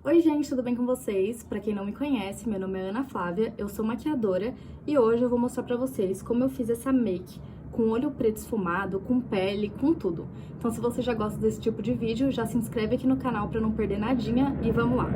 Oi gente, tudo bem com vocês? Pra quem não me conhece, meu nome é Ana Flávia, eu sou maquiadora e hoje eu vou mostrar pra vocês como eu fiz essa make com olho preto esfumado, com pele, com tudo. Então se você já gosta desse tipo de vídeo, já se inscreve aqui no canal pra não perder nadinha e vamos lá!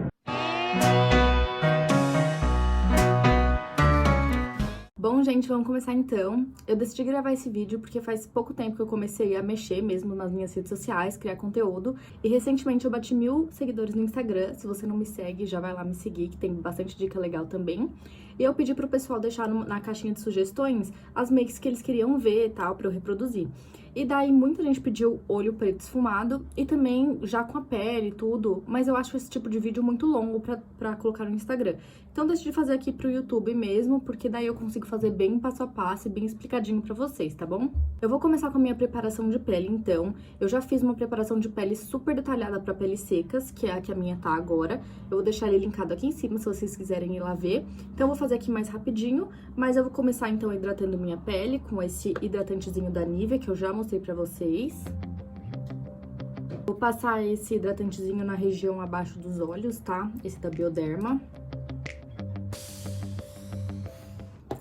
Bom, gente, vamos começar então. Eu decidi gravar esse vídeo porque faz pouco tempo que eu comecei a mexer mesmo nas minhas redes sociais, criar conteúdo. E recentemente eu bati 1000 seguidores no Instagram. Se você não me segue, já vai lá me seguir, que tem bastante dica legal também. E eu pedi pro pessoal deixar na caixinha de sugestões as makes que eles queriam ver e tal, pra eu reproduzir. E daí muita gente pediu olho preto esfumado e também já com a pele e tudo, mas eu acho esse tipo de vídeo muito longo pra colocar no Instagram. Então decidi fazer aqui pro YouTube mesmo, porque daí eu consigo fazer bem passo a passo e bem explicadinho pra vocês, tá bom? Eu vou começar com a minha preparação de pele, então. Eu já fiz uma preparação de pele super detalhada pra peles secas, que é a que a minha tá agora. Eu vou deixar ele linkado aqui em cima, se vocês quiserem ir lá ver. Então eu vou fazer aqui mais rapidinho, mas eu vou começar então hidratando minha pele com esse hidratantezinho da Nivea, que eu já mostrei pra vocês. Vou passar esse hidratantezinho na região abaixo dos olhos, tá? Esse da Bioderma.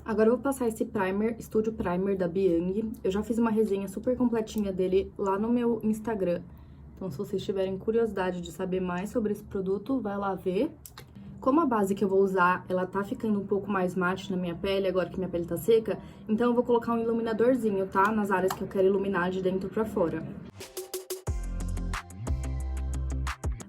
Agora eu vou passar esse primer, Studio Primer da Biang. Eu já fiz uma resenha super completinha dele lá no meu Instagram. Então, se vocês tiverem curiosidade de saber mais sobre esse produto, vai lá ver. Como a base que eu vou usar, ela tá ficando um pouco mais mate na minha pele, agora que minha pele tá seca, então eu vou colocar um iluminadorzinho, tá? Nas áreas que eu quero iluminar de dentro pra fora.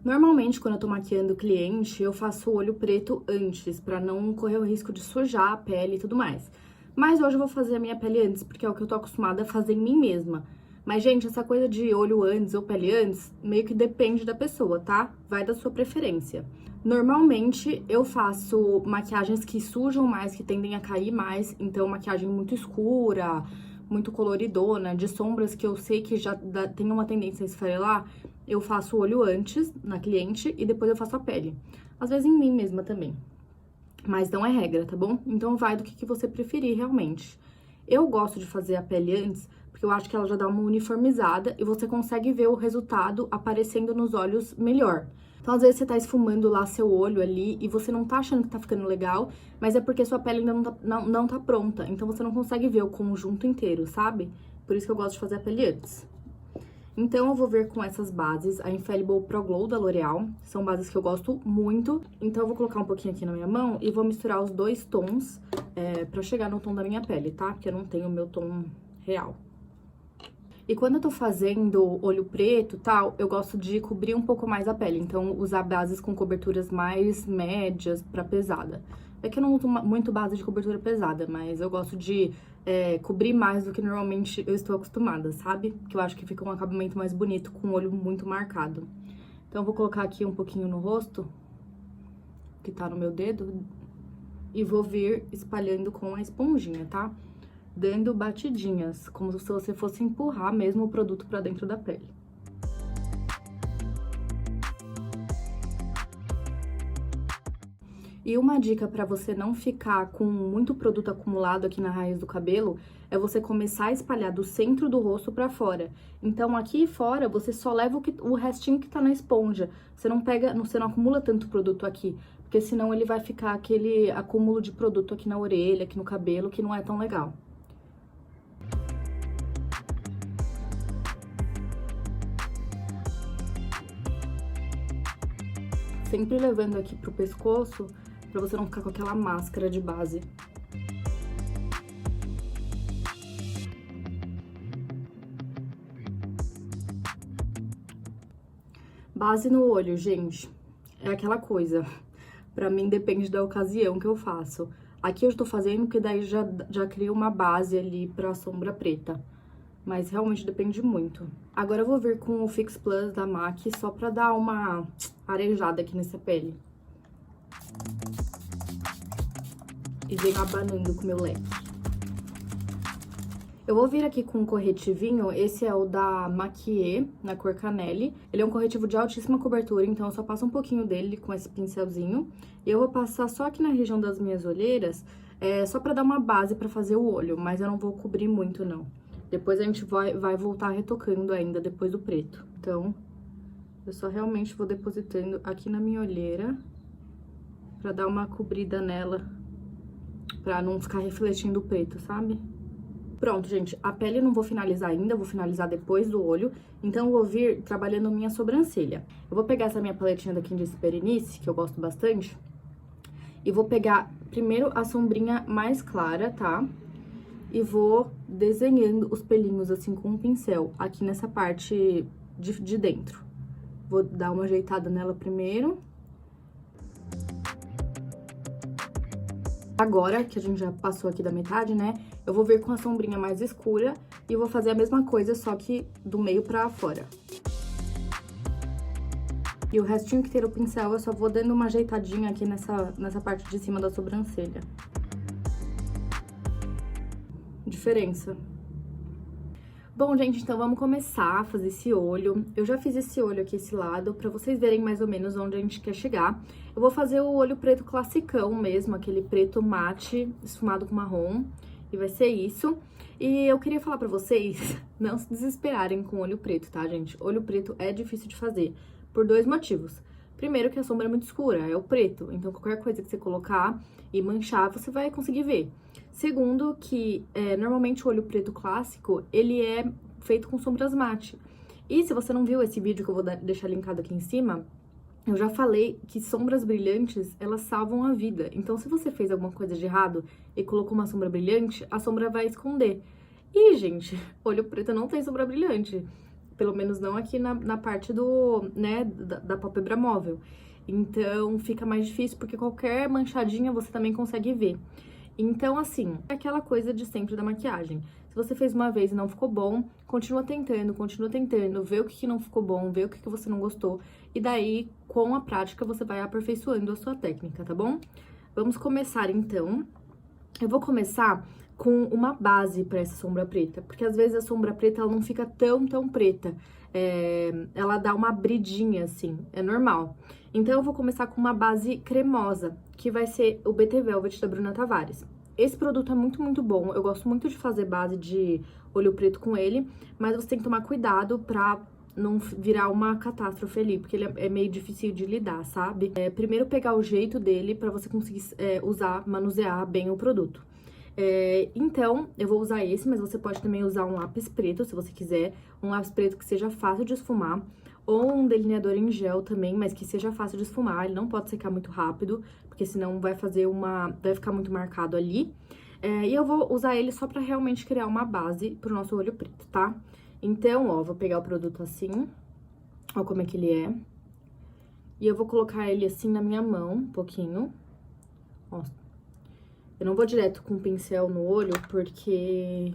Normalmente, quando eu tô maquiando o cliente, eu faço o olho preto antes, pra não correr o risco de sujar a pele e tudo mais. Mas hoje eu vou fazer a minha pele antes, porque é o que eu tô acostumada a fazer em mim mesma. Mas, gente, essa coisa de olho antes ou pele antes, meio que depende da pessoa, tá? Vai da sua preferência. Normalmente, eu faço maquiagens que sujam mais, que tendem a cair mais. Então, maquiagem muito escura, muito coloridona, de sombras que eu sei que já tem uma tendência a esfarelar, eu faço o olho antes na cliente e depois eu faço a pele. Às vezes em mim mesma também. Mas não é regra, tá bom? Então vai do que você preferir realmente. Eu gosto de fazer a pele antes, porque eu acho que ela já dá uma uniformizada e você consegue ver o resultado aparecendo nos olhos melhor. Então, às vezes, você tá esfumando lá seu olho ali e você não tá achando que tá ficando legal, mas é porque sua pele ainda não tá pronta. Então, você não consegue ver o conjunto inteiro, sabe? Por isso que eu gosto de fazer a pele antes. Então, eu vou ver com essas bases, a Infallible Pro Glow da L'Oreal. São bases que eu gosto muito. Então, eu vou colocar um pouquinho aqui na minha mão e vou misturar os dois tons pra chegar no tom da minha pele, tá? Porque eu não tenho o meu tom real. E quando eu tô fazendo olho preto e tal, eu gosto de cobrir um pouco mais a pele. Então, usar bases com coberturas mais médias pra pesada. É que eu não uso muito base de cobertura pesada, mas eu gosto de cobrir mais do que normalmente eu estou acostumada, sabe? Que eu acho que fica um acabamento mais bonito com o olho muito marcado. Então, eu vou colocar aqui um pouquinho no rosto, que tá no meu dedo, e vou vir espalhando com a esponjinha, tá? Dando batidinhas, como se você fosse empurrar mesmo o produto pra dentro da pele. E uma dica pra você não ficar com muito produto acumulado aqui na raiz do cabelo é você começar a espalhar do centro do rosto pra fora. Então, aqui fora, você só leva o restinho que tá na esponja. Você não acumula tanto produto aqui, porque senão ele vai ficar aquele acúmulo de produto aqui na orelha, aqui no cabelo, que não é tão legal. Sempre levando aqui pro pescoço, pra você não ficar com aquela máscara de base. Base no olho, gente, é aquela coisa. Pra mim depende da ocasião que eu faço. Aqui eu tô fazendo porque daí já cria uma base ali pra sombra preta. Mas realmente depende muito. Agora eu vou vir com o Fix Plus da MAC só pra dar uma arejada aqui nessa pele. E venho abanando com o meu leque. Eu vou vir aqui com um corretivinho, esse é o da Maquier, na cor Canelle. Ele é um corretivo de altíssima cobertura, então eu só passo um pouquinho dele com esse pincelzinho. E eu vou passar só aqui na região das minhas olheiras, só pra dar uma base pra fazer o olho, mas eu não vou cobrir muito, não. Depois a gente vai voltar retocando ainda, depois do preto. Então, Eu só realmente vou depositando aqui na minha olheira, pra dar uma cobrida nela, pra não ficar refletindo o preto, sabe? Pronto, gente, a pele eu não vou finalizar ainda, eu vou finalizar depois do olho, então eu vou vir trabalhando minha sobrancelha. Eu vou pegar essa minha paletinha da Candice Berenice, que eu gosto bastante, e vou pegar primeiro a sombrinha mais clara, tá? E vou desenhando os pelinhos assim com um pincel, aqui nessa parte de dentro. Vou dar uma ajeitada nela primeiro. Agora, que a gente já passou aqui da metade, né, eu vou vir com a sombrinha mais escura e vou fazer a mesma coisa, só que do meio pra fora. E o restinho que tem no pincel, eu só vou dando uma ajeitadinha aqui nessa parte de cima da sobrancelha. Diferença. Bom, gente, então vamos começar a fazer esse olho. Eu já fiz esse olho aqui, esse lado, pra vocês verem mais ou menos onde a gente quer chegar. Eu vou fazer o olho preto classicão mesmo, aquele preto mate, esfumado com marrom. E vai ser isso. E eu queria falar pra vocês não se desesperarem com olho preto, tá, gente? Olho preto é difícil de fazer, por dois motivos. Primeiro, que a sombra é muito escura, é o preto. Então, qualquer coisa que você colocar e manchar, você vai conseguir ver. Segundo, que normalmente o olho preto clássico, ele é feito com sombras mate. E se você não viu esse vídeo que eu vou deixar linkado aqui em cima, eu já falei que sombras brilhantes, elas salvam a vida. Então, se você fez alguma coisa de errado e colocou uma sombra brilhante, a sombra vai esconder. E, gente, olho preto não tem sombra brilhante. Pelo menos não aqui na parte da pálpebra móvel. Então, fica mais difícil, porque qualquer manchadinha você também consegue ver. Então, assim, é aquela coisa de sempre da maquiagem. Se você fez uma vez e não ficou bom, continua tentando, vê o que não ficou bom, vê o que você não gostou. E daí, com a prática, você vai aperfeiçoando a sua técnica, tá bom? Vamos começar, então. Eu vou começar com uma base pra essa sombra preta, porque às vezes a sombra preta, ela não fica tão preta. Ela dá uma bridinha, assim, é normal. Então, eu vou começar com uma base cremosa, que vai ser o BT Velvet da Bruna Tavares. Esse produto é muito bom, eu gosto muito de fazer base de olho preto com ele, mas você tem que tomar cuidado pra não virar uma catástrofe ali, porque ele é meio difícil de lidar, sabe? Primeiro pegar o jeito dele pra você conseguir manusear bem o produto. Então, eu vou usar esse, mas você pode também usar um lápis preto, se você quiser. Um lápis preto que seja fácil de esfumar. Ou um delineador em gel também, mas que seja fácil de esfumar. Ele não pode secar muito rápido, porque senão vai ficar muito marcado ali. E eu vou usar ele só pra realmente criar uma base pro nosso olho preto, tá? Então, ó, vou pegar o produto assim. Ó como é que ele é. E eu vou colocar ele assim na minha mão, um pouquinho. Ó. Eu não vou direto com o pincel no olho, porque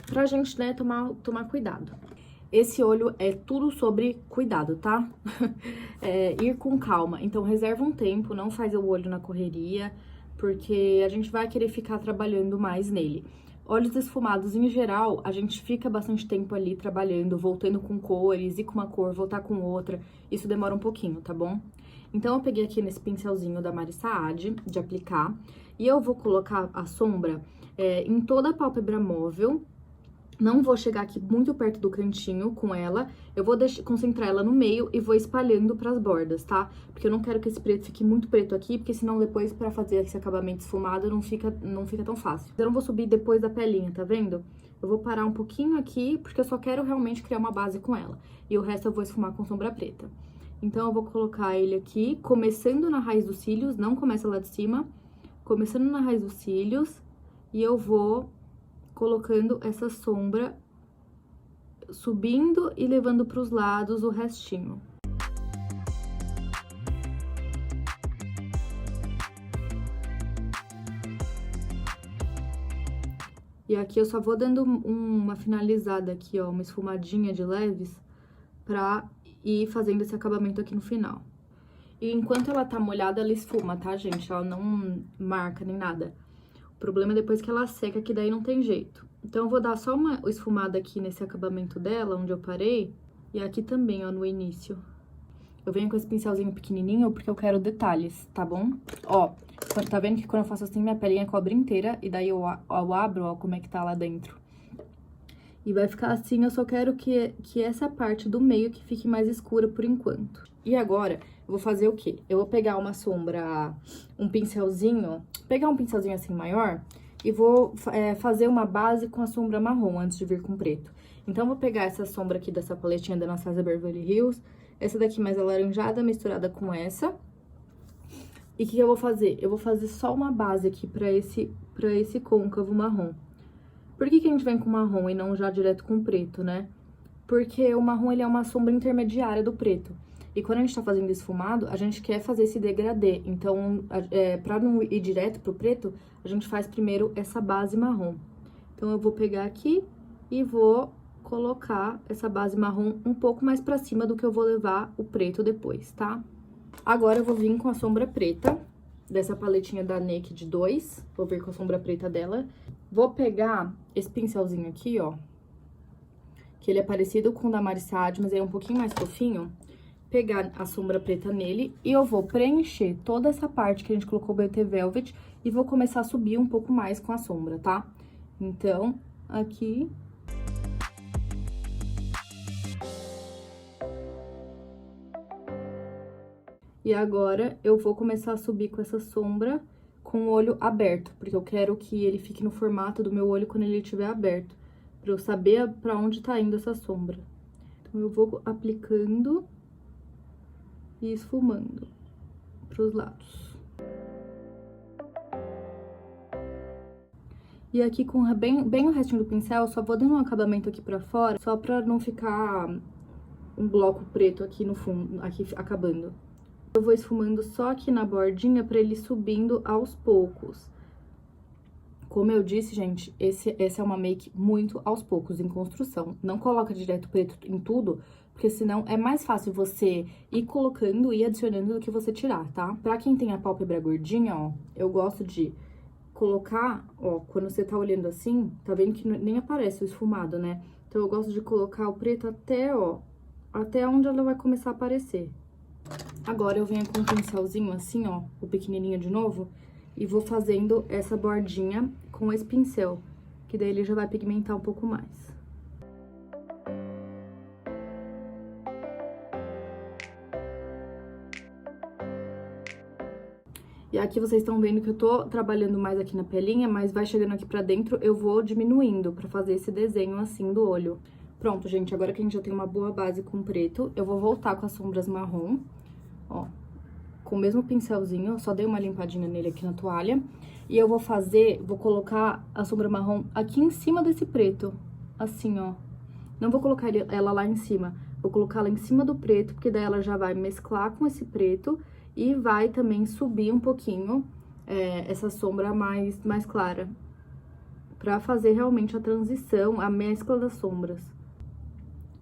pra gente, né, tomar cuidado. Esse olho é tudo sobre cuidado, tá? Ir com calma. Então, reserva um tempo, não faz o olho na correria, porque a gente vai querer ficar trabalhando mais nele. Olhos esfumados, em geral, a gente fica bastante tempo ali trabalhando, voltando com cores, ir com uma cor, voltar com outra. Isso demora um pouquinho, tá bom? Então, eu peguei aqui nesse pincelzinho da Mari Saad, de aplicar, e eu vou colocar a sombra em toda a pálpebra móvel. Não vou chegar aqui muito perto do cantinho com ela, eu vou concentrar ela no meio e vou espalhando pras bordas, tá? Porque eu não quero que esse preto fique muito preto aqui, porque senão depois pra fazer esse acabamento esfumado não fica tão fácil. Eu não vou subir depois da pelinha, tá vendo? Eu vou parar um pouquinho aqui, porque eu só quero realmente criar uma base com ela. E o resto eu vou esfumar com sombra preta. Então, eu vou colocar ele aqui, começando na raiz dos cílios, não começa lá de cima. Começando na raiz dos cílios, e eu vou colocando essa sombra, subindo e levando para os lados o restinho. E aqui eu só vou dando uma finalizada aqui, ó, uma esfumadinha de leves, pra ir fazendo esse acabamento aqui no final. E enquanto ela tá molhada, ela esfuma, tá, gente? Ela não marca nem nada. O problema é depois que ela seca, que daí não tem jeito. Então, eu vou dar só uma esfumada aqui nesse acabamento dela, onde eu parei. E aqui também, ó, no início. Eu venho com esse pincelzinho pequenininho porque eu quero detalhes, tá bom? Ó, tá vendo que quando eu faço assim, minha pelinha cobre inteira. E daí eu abro, ó, como é que tá lá dentro. E vai ficar assim, eu só quero que essa parte do meio que fique mais escura por enquanto. E agora, eu vou fazer o quê? Eu vou pegar uma sombra, um pincelzinho, pegar um pincelzinho assim maior e vou fazer uma base com a sombra marrom antes de vir com preto. Então, eu vou pegar essa sombra aqui dessa paletinha da Anastasia Beverly Hills, essa daqui mais alaranjada misturada com essa. E o que eu vou fazer? Eu vou fazer só uma base aqui pra esse côncavo marrom. Por que a gente vem com marrom e não já direto com preto, né? Porque o marrom, ele é uma sombra intermediária do preto. E quando a gente tá fazendo esfumado, a gente quer fazer esse degradê. Então, pra não ir direto pro preto, a gente faz primeiro essa base marrom. Então, eu vou pegar aqui e vou colocar essa base marrom um pouco mais pra cima do que eu vou levar o preto depois, tá? Agora, eu vou vir com a sombra preta, dessa paletinha da Naked 2. Vou vir com a sombra preta dela. Vou pegar esse pincelzinho aqui, ó, que ele é parecido com o da Marissade, mas ele é um pouquinho mais fofinho. Pegar a sombra preta nele e eu vou preencher toda essa parte que a gente colocou o BT Velvet e vou começar a subir um pouco mais com a sombra, tá? Então, aqui... E agora, eu vou começar a subir com essa sombra com o olho aberto, porque eu quero que ele fique no formato do meu olho quando ele estiver aberto, pra eu saber pra onde tá indo essa sombra. Então, eu vou aplicando e esfumando pros lados. E aqui com bem o restinho do pincel, eu só vou dando um acabamento aqui pra fora, só pra não ficar um bloco preto aqui no fundo, aqui acabando. Eu vou esfumando só aqui na bordinha pra ele subindo aos poucos. Como eu disse, gente, essa é uma make muito aos poucos, em construção. Não coloca direto preto em tudo, porque senão é mais fácil você ir colocando e adicionando do que você tirar, tá? Pra quem tem a pálpebra gordinha, ó, eu gosto de colocar, ó, quando você tá olhando assim, tá vendo que nem aparece o esfumado, né? Então, eu gosto de colocar o preto até, ó, até onde ela vai começar a aparecer. Agora, eu venho com um pincelzinho assim, ó, o pequenininho de novo, e vou fazendo essa bordinha com esse pincel, que daí ele já vai pigmentar um pouco mais. E aqui vocês estão vendo que eu tô trabalhando mais aqui na pelinha, mas vai chegando aqui pra dentro, eu vou diminuindo pra fazer esse desenho assim do olho. Pronto, gente, agora que a gente já tem uma boa base com preto, eu vou voltar com as sombras marrom, ó, com o mesmo pincelzinho, eu só dei uma limpadinha nele aqui na toalha. E eu vou colocar a sombra marrom aqui em cima desse preto, assim, ó. Não vou colocar ela lá em cima, vou colocar ela em cima do preto, porque daí ela já vai mesclar com esse preto e vai também subir um pouquinho essa sombra mais clara, pra fazer realmente a transição, a mescla das sombras.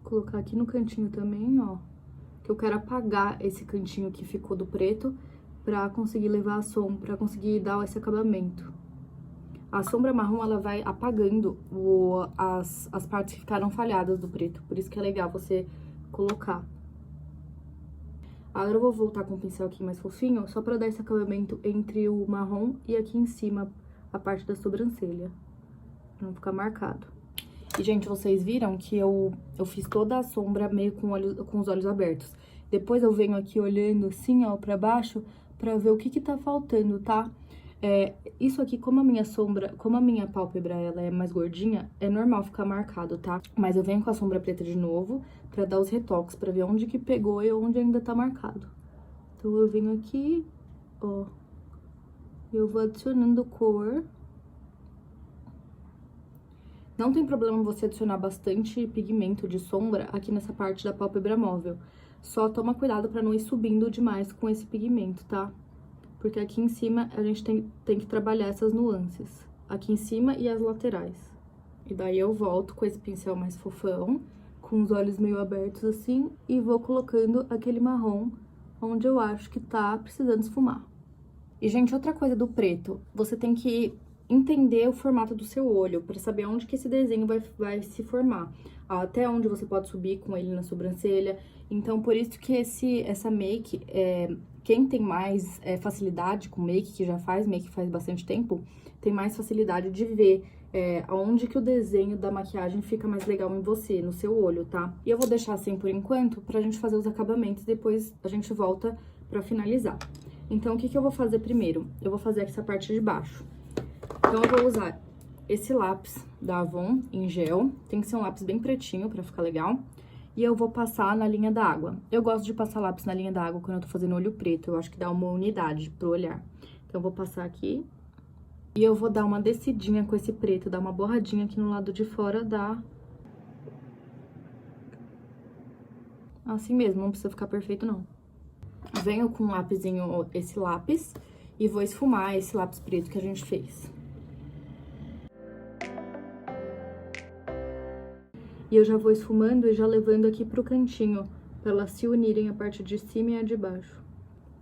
Vou colocar aqui no cantinho também, ó, que eu quero apagar esse cantinho que ficou do preto pra conseguir levar a sombra, pra conseguir dar esse acabamento. A sombra marrom, ela vai apagando as partes que ficaram falhadas do preto, por isso que é legal você colocar. Agora eu vou voltar com o pincel aqui mais fofinho, só pra dar esse acabamento entre o marrom e aqui em cima, a parte da sobrancelha, pra não ficar marcado. E, gente, vocês viram que eu fiz toda a sombra meio com os olhos abertos. Depois eu venho aqui olhando assim, ó, pra baixo, pra ver o que tá faltando, tá? Isso aqui, como a minha pálpebra, ela é mais gordinha, é normal ficar marcado, tá? Mas eu venho com a sombra preta de novo, pra dar os retoques, pra ver onde que pegou e onde ainda tá marcado. Então, eu venho aqui, ó, eu vou adicionando cor. Não tem problema você adicionar bastante pigmento de sombra aqui nessa parte da pálpebra móvel. Só toma cuidado pra não ir subindo demais com esse pigmento, tá? Porque aqui em cima a gente tem que trabalhar essas nuances. Aqui em cima e as laterais. E daí eu volto com esse pincel mais fofão, com os olhos meio abertos assim, e vou colocando aquele marrom onde eu acho que tá precisando esfumar. E, gente, outra coisa do preto, você tem que entender o formato do seu olho, pra saber onde que esse desenho vai se formar. Até onde você pode subir com ele na sobrancelha. Então, por isso que essa make, quem tem mais facilidade com make, que já faz make faz bastante tempo, tem mais facilidade de ver aonde que o desenho da maquiagem fica mais legal em você, no seu olho, tá? E eu vou deixar assim por enquanto pra gente fazer os acabamentos, depois a gente volta pra finalizar. Então, o que que eu vou fazer primeiro? Eu vou fazer essa parte de baixo. Então, eu vou usar esse lápis da Avon em gel, tem que ser um lápis bem pretinho pra ficar legal. E eu vou passar na linha da água. Eu gosto de passar lápis na linha da água quando eu tô fazendo olho preto, eu acho que dá uma unidade pro olhar. Então, eu vou passar aqui. E eu vou dar uma descidinha com esse preto, dar uma borradinha aqui no lado de fora da... Assim mesmo, não precisa ficar perfeito, não. Venho com um lapisinho, esse lápis, e vou esfumar esse lápis preto que a gente fez. E eu já vou esfumando e já levando aqui pro cantinho, pra elas se unirem a parte de cima e a de baixo,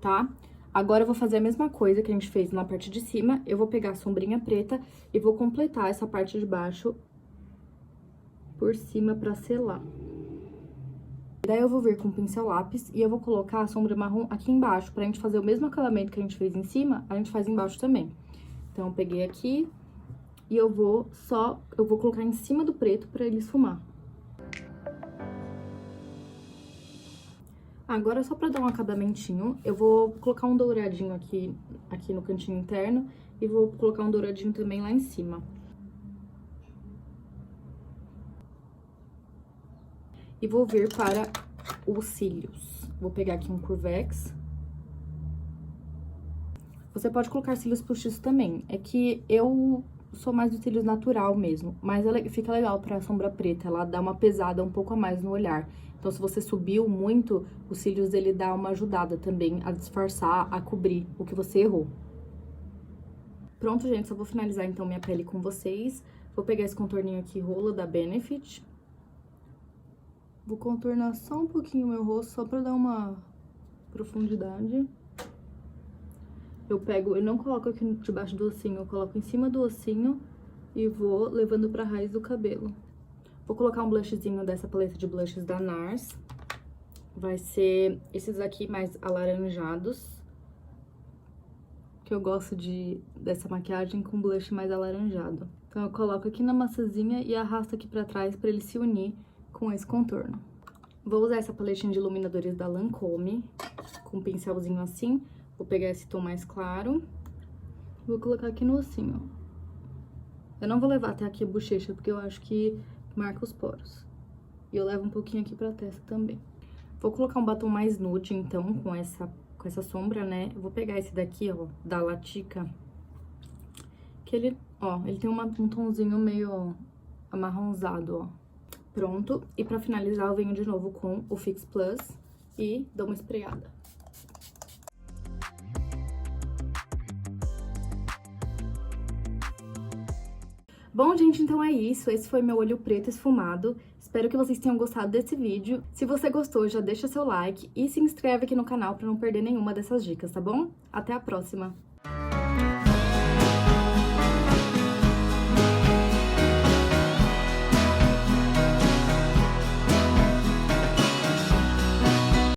tá? Agora, eu vou fazer a mesma coisa que a gente fez na parte de cima. Eu vou pegar a sombrinha preta e vou completar essa parte de baixo por cima pra selar. Daí, eu vou vir com o pincel lápis e eu vou colocar a sombra marrom aqui embaixo. Pra gente fazer o mesmo acabamento que a gente fez em cima, a gente faz embaixo também. Então, eu peguei aqui e eu vou colocar em cima do preto pra ele esfumar. Agora, só pra dar um acabamentinho, eu vou colocar um douradinho aqui no cantinho interno e vou colocar um douradinho também lá em cima. E vou vir para os cílios. Vou pegar aqui um Curvex. Você pode colocar cílios postiços também. É que eu sou mais do cílios natural mesmo, mas ela fica legal pra sombra preta, ela dá uma pesada um pouco a mais no olhar. Então, se você subiu muito, os cílios, ele dá uma ajudada também a disfarçar, a cobrir o que você errou. Pronto, gente, só vou finalizar, então, minha pele com vocês. Vou pegar esse contorninho aqui, Rola, da Benefit. Vou contornar só um pouquinho o meu rosto, só pra dar uma profundidade. Eu não coloco aqui debaixo do ossinho, eu coloco em cima do ossinho e vou levando pra raiz do cabelo. Vou colocar um blushzinho dessa paleta de blushes da NARS. Vai ser esses aqui mais alaranjados. Que eu gosto dessa maquiagem com blush mais alaranjado. Então, eu coloco aqui na maçãzinha e arrasto aqui pra trás pra ele se unir com esse contorno. Vou usar essa paletinha de iluminadores da Lancôme, com um pincelzinho assim. Vou pegar esse tom mais claro. Vou colocar aqui no ossinho. Eu não vou levar até aqui a bochecha, porque eu acho que marca os poros. E eu levo um pouquinho aqui pra testa também. Vou colocar um batom mais nude, então, com essa sombra, né? Eu vou pegar esse daqui, ó, da Latica. Que ele tem um tomzinho meio amarronzado, ó. Pronto. E pra finalizar, eu venho de novo com o Fix Plus e dou uma esfreada. Bom, gente, então é isso. Esse foi meu olho preto esfumado. Espero que vocês tenham gostado desse vídeo. Se você gostou, já deixa seu like e se inscreve aqui no canal pra não perder nenhuma dessas dicas, tá bom? Até a próxima!